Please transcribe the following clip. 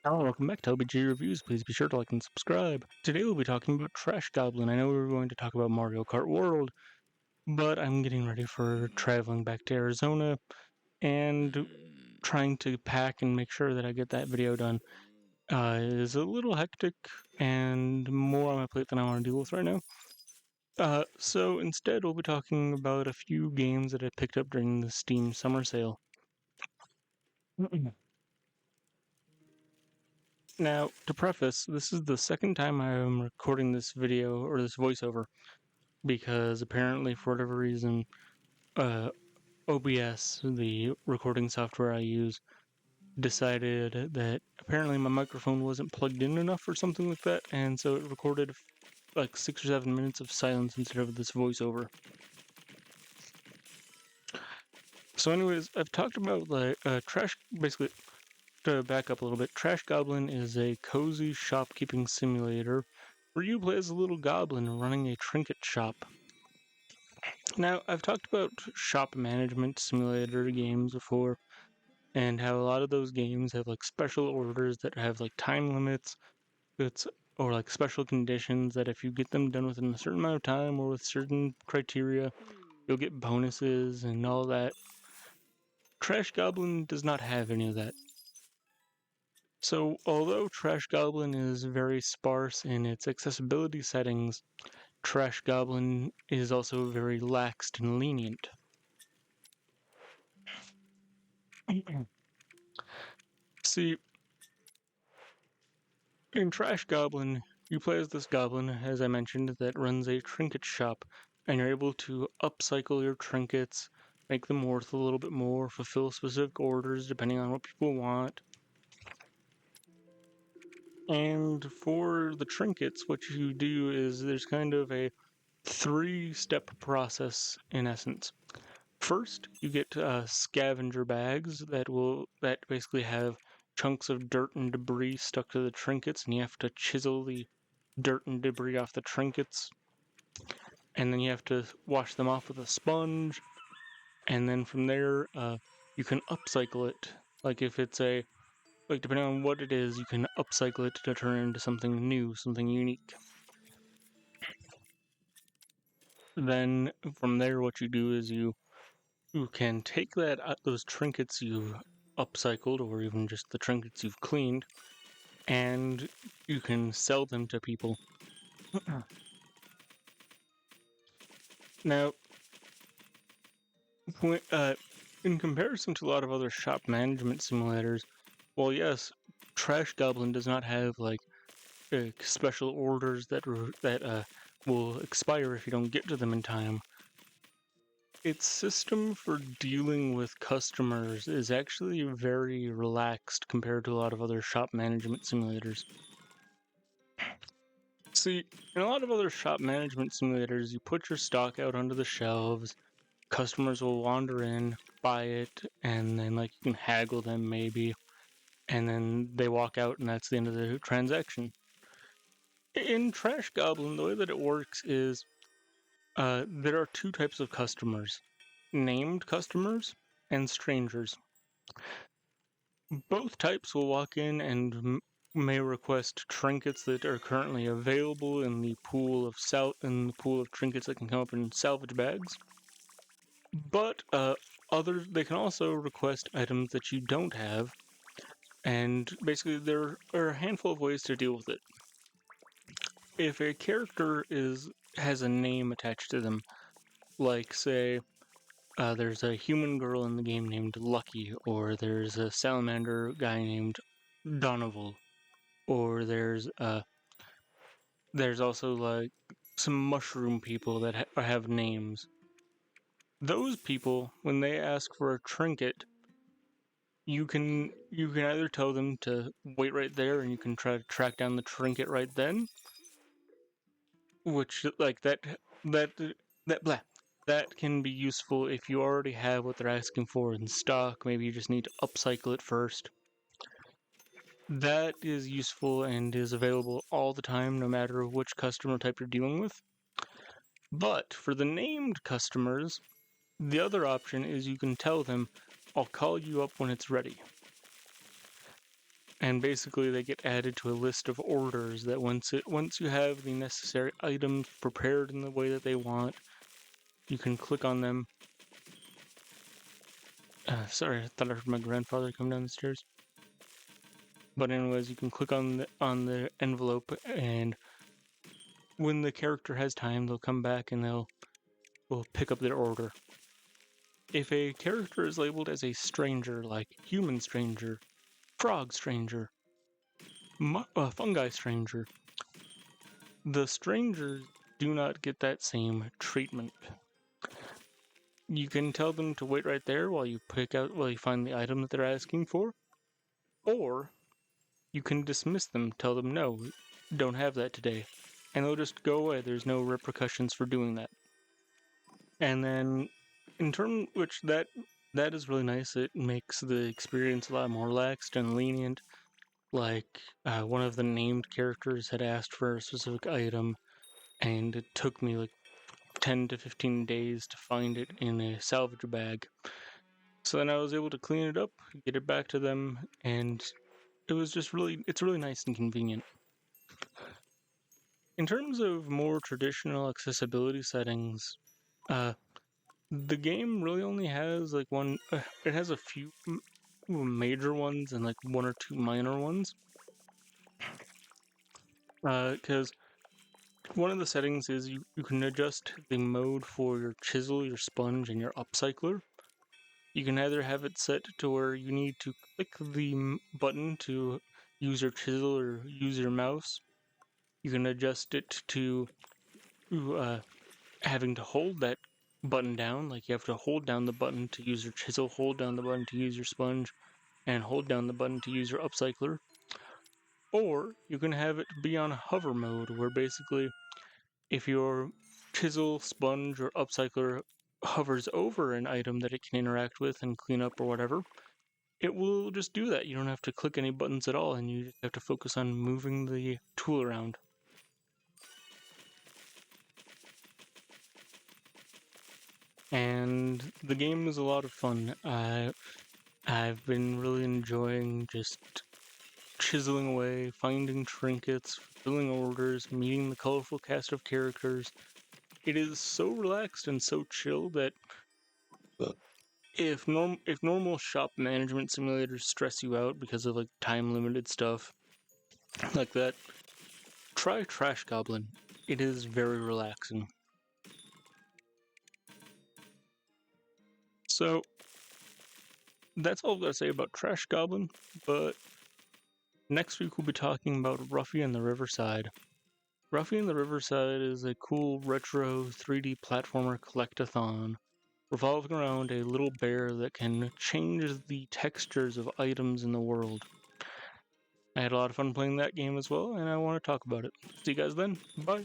Hello, welcome back to LBG Reviews. Please be sure to like and subscribe. Today we'll be talking about Trash Goblin. I know we were going to talk about Mario Kart World, but I'm getting ready for traveling back to Arizona and trying to pack and make sure that I get that video done. It is a little hectic and more on my plate than I want to deal with right now. So instead we'll be talking about a few games that I picked up during the Steam Summer Sale. Now, to preface, this is the second time I am recording this video or this voiceover because apparently, for whatever reason, OBS, the recording software I use, decided that apparently my microphone wasn't plugged in enough or something like that, and so it recorded like 6 or 7 minutes of silence instead of this voiceover. So anyways, I've talked about basically, to back up a little bit, Trash Goblin is a cozy shopkeeping simulator where you play as a little goblin running a trinket shop. Now, I've talked about shop management simulator games before, and how a lot of those games have like special orders that have like time limits, or like special conditions that if you get them done within a certain amount of time or with certain criteria, you'll get bonuses and all that. Trash Goblin does not have any of that. So, although Trash Goblin is very sparse in its accessibility settings, Trash Goblin is also very laxed and lenient. See, in Trash Goblin, you play as this goblin, as I mentioned, that runs a trinket shop, and you're able to upcycle your trinkets, make them worth a little bit more, fulfill specific orders depending on what people want. And for the trinkets, what you do is there's kind of a 3-step process in essence. First, you get scavenger bags that basically have chunks of dirt and debris stuck to the trinkets, and you have to chisel the dirt and debris off the trinkets, and then you have to wash them off with a sponge, and then from there, you can upcycle it. Like if it's depending on what it is, you can upcycle it to turn it into something new, something unique. Then from there, what you do is you can take those trinkets you've upcycled, or even just the trinkets you've cleaned, and you can sell them to people. Now, in comparison to a lot of other shop management simulators, well, yes, Trash Goblin does not have like special orders that will expire if you don't get to them in time. Its system for dealing with customers is actually very relaxed compared to a lot of other shop management simulators. See, in a lot of other shop management simulators, you put your stock out onto the shelves, customers will wander in, buy it, and then like you can haggle them maybe, and then they walk out and that's the end of the transaction. In Trash Goblin, the way that it works is there are 2 types of customers: named customers and strangers. Both types will walk in and may request trinkets that are currently available in the pool of trinkets that can come up in salvage bags. But they can also request items that you don't have, and basically there are a handful of ways to deal with it. If a character has a name attached to them, like say there's a human girl in the game named Lucky, or there's a salamander guy named Donovan, or there's also like some mushroom people that have names. Those people, when they ask for a trinket, you can either tell them to wait right there and you can try to track down the trinket right then, which like that can be useful if you already have what they're asking for in stock. Maybe you just need to upcycle it first. That is useful and is available all the time, no matter which customer type you're dealing with. But for the named customers, the other option is you can tell them, I'll call you up when it's ready. and basically they get added to a list of orders that once you have the necessary items prepared in the way that they want, you can click on them. Sorry, I thought I heard my grandfather come down the stairs. But anyways, you can click on the envelope, and when the character has time, they'll come back and will pick up their order. If a character is labeled as a stranger, like human stranger, frog stranger, fungi stranger, the strangers do not get that same treatment. You can tell them to wait right there while you find the item that they're asking for, or you can dismiss them, tell them no, don't have that today, and they'll just go away. There's no repercussions for doing that. And then, that is really nice. It makes the experience a lot more relaxed and lenient. Like, one of the named characters had asked for a specific item, and it took me like 10 to 15 days to find it in a salvage bag. So then I was able to clean it up, get it back to them, and it's really nice and convenient. In terms of more traditional accessibility settings, the game really only has like it has a few major ones and like one or two minor ones. Because one of the settings is you can adjust the mode for your chisel, your sponge, and your upcycler. You can either have it set to where you need to click the button to use your chisel or use your mouse. You can adjust it to having to hold that button down, like you have to hold down the button to use your chisel, hold down the button to use your sponge, and hold down the button to use your upcycler. Or you can have it be on hover mode, where basically if your chisel, sponge, or upcycler hovers over an item that it can interact with and clean up or whatever, it will just do that. You don't have to click any buttons at all, and you just have to focus on moving the tool around. And the game is a lot of fun. I've been really enjoying just chiseling away, finding trinkets, filling orders, meeting the colorful cast of characters. It is so relaxed and so chill that if normal shop management simulators stress you out because of like time limited stuff like that, try Trash Goblin. It is very relaxing. So that's all I've got to say about Trash Goblin, but next week we'll be talking about Ruffy and the Riverside. Ruffy and the Riverside is a cool retro 3D platformer collectathon revolving around a little bear that can change the textures of items in the world. I had a lot of fun playing that game as well, and I want to talk about it. See you guys then. Bye.